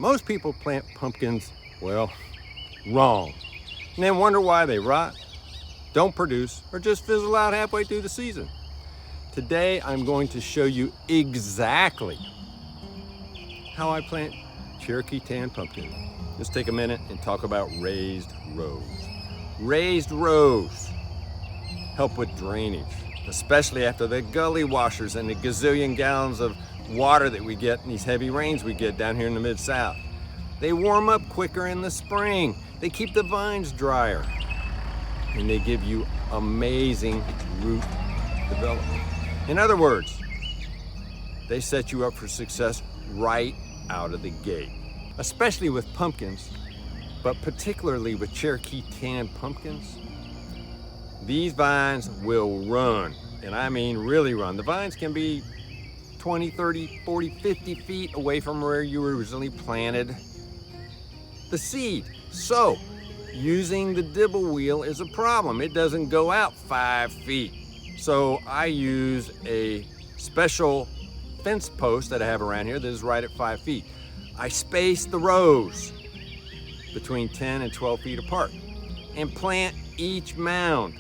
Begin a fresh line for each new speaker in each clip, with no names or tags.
Most people plant pumpkins, well, wrong, and then wonder why they rot, don't produce, or just fizzle out halfway through the season. Today, I'm going to show you exactly how I plant Cherokee Tan pumpkin. Let's take a minute and talk about raised rows. Raised rows help with drainage, especially after the gully washers and the gazillion gallons of water that we get in these heavy rains we get down here in the Mid-South. They warm up quicker in the spring. They keep the vines drier. And they give you amazing root development. In other words, they set you up for success right out of the gate. Especially with pumpkins, but particularly with Cherokee Tan pumpkins. These vines will run, and I mean really run. The vines can be 20, 30, 40, 50 feet away from where you originally planted the seed. So, using the dibble wheel is a problem. It doesn't go out 5 feet. So I use a special fence post that I have around here that is right at 5 feet. I space the rows between 10 and 12 feet apart and plant each mound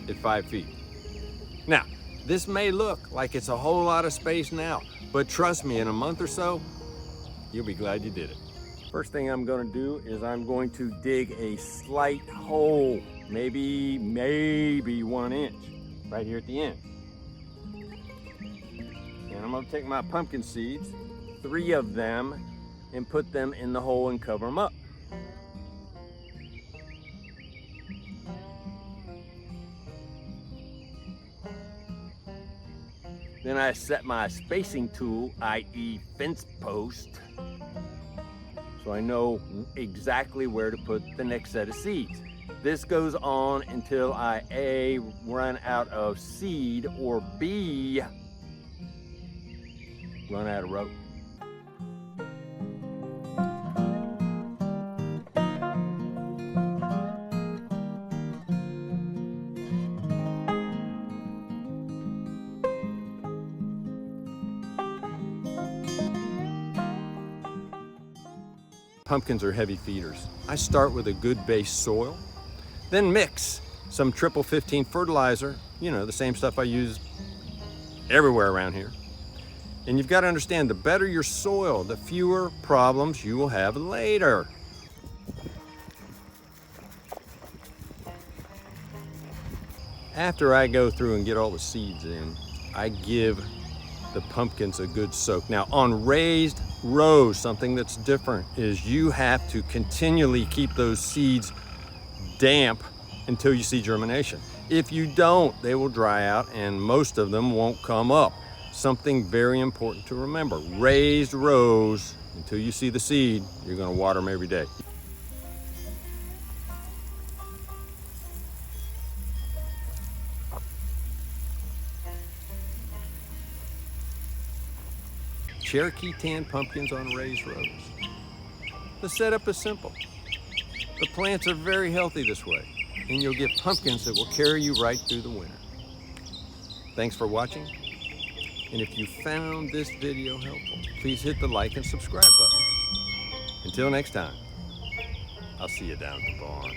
at 5 feet. Now, this may look like it's a whole lot of space now, but trust me, in a month or so, you'll be glad you did it. First thing I'm going to do is I'm going to dig a slight hole, maybe 1 inch, right here at the end. And I'm going to take my pumpkin seeds, 3 of them, and put them in the hole and cover them up. Then I set my spacing tool, i.e. fence post, so I know exactly where to put the next set of seeds. This goes on until I A, run out of seed, or B, run out of rope. Pumpkins are heavy feeders. I start with a good base soil, then mix some triple 15 fertilizer, you know, the same stuff I use everywhere around here. And you've got to understand, the better your soil, the fewer problems you will have later. After I go through and get all the seeds in, I give the pumpkins a good soak. Now, on raised rows, something that's different is you have to continually keep those seeds damp until you see germination. If you don't, they will dry out and most of them won't come up. Something very important to remember: raised rows, until you see the seed, you're going to water them every day. Cherokee Tan pumpkins on raised rows. The setup is simple. The plants are very healthy this way, and you'll get pumpkins that will carry you right through the winter. Thanks for watching, and if you found this video helpful, please hit the like and subscribe button. Until next time, I'll see you down at the barn.